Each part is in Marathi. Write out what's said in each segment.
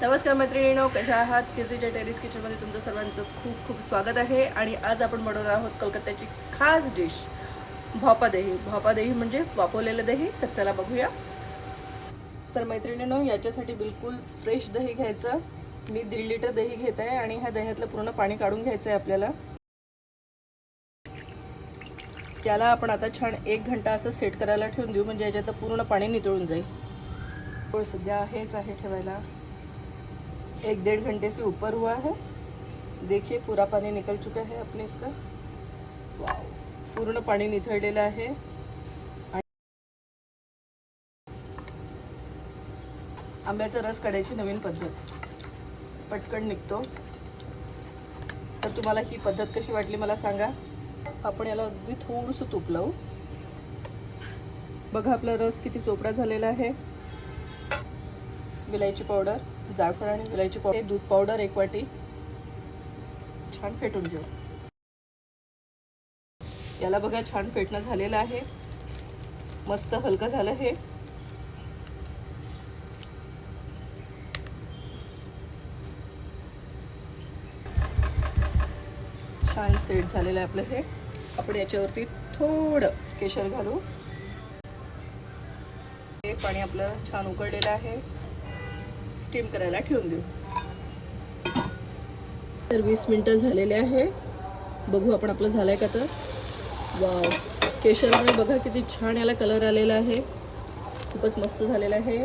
नमस्कार मैत्रिणींनो, कशा आहात? कीर्तीच्या टेरेस किचनमध्ये तुमचं सर्वांचं खूप खूप स्वागत आहे. आणि आज आपण बनवणार आहोत कलकत्त्याची खास डिश भोपा दही. भोपा दही म्हणजे वाफवलेलं दही. तर चला बघूया. तर मैत्रिणींनो, याच्यासाठी बिलकुल फ्रेश दही घ्यायचं. मी 1.5 लिटर दही घेत आहे आणि ह्या दह्यातलं पूर्ण पाणी काढून घ्यायचं आहे आपल्याला. याला आपण आता छान 1 घंटा असं सेट करायला ठेवून देऊ, म्हणजे याच्यातलं पूर्ण पाणी नितळून जाईल. सध्या हेच आहे ठेवायला. 1-1.5 घंटे से ऊपर हुआ है. देखिए पूरा पानी निकल चुका है अपने इसका. वाव, पूर्ण पाणी निथळलेलं आहे. आंब्याचा रस काढायची नवीन पद्धत, पटकन निघतो. तर तुम्हाला ही पद्धत कशी वाटली मला सांगा. आपण याला अगदी थोडंसं तूप लावू. बघा आपला रस किती चोपडा झालेला आहे. विलायची पावडर, जायफळ आणि विलायची पावडर, दूध पावडर 1 वाटी. छान फेटून घेऊ. याला बघा छान फेटणं झालेलं आहे. मस्त हलकं झालं हे. छान सेट झालेलं आहे आपलं हे. आपण याच्यावरती थोडं केशर घालू. हे पाणी आपलं छान उकळलेलं आहे. स्टीम करायला ठेवून देऊ. तर 20 मिनिटं झालेले आहे. बघू आपण आपलं झालंय का. तर वाव, केशरमुळे बघा किती छान याला कलर आलेला आहे. खूपच मस्त झालेला आहे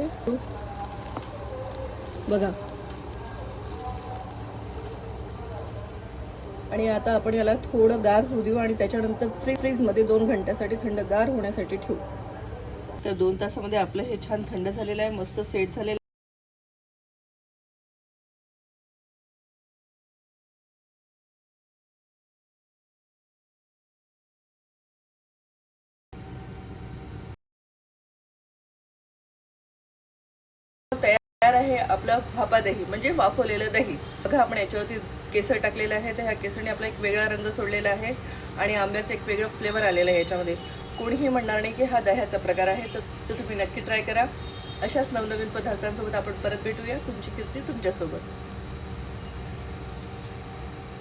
बघा. आणि आता आपण याला थोडं गार होऊ देऊ आणि त्याच्यानंतर फ्रीजमध्ये 2 घंट्यासाठी थंडगार होण्यासाठी ठेवू. तर 2 तासामध्ये आपलं हे छान थंड झालेलं आहे. मस्त सेट झालेलं. तयार आहे आपलं भापा दही म्हणजे वाफवलेलं दही. बघा आपण याच्यावरती केसर टाकलेलं आहे. तर ह्या केसरने आपला एक वेगळा रंग सोडलेला आहे आणि आंब्याचं एक वेगळं फ्लेवर आलेलं आहे याच्यामध्ये. कोणीही म्हणणार नाही की हा दह्याचा प्रकार आहे. तर तुम्ही नक्की ट्राय करा. अशाच नवनवीन पदार्थांसोबत आपण परत भेटूया. तुमची कीर्ती तुमच्यासोबत.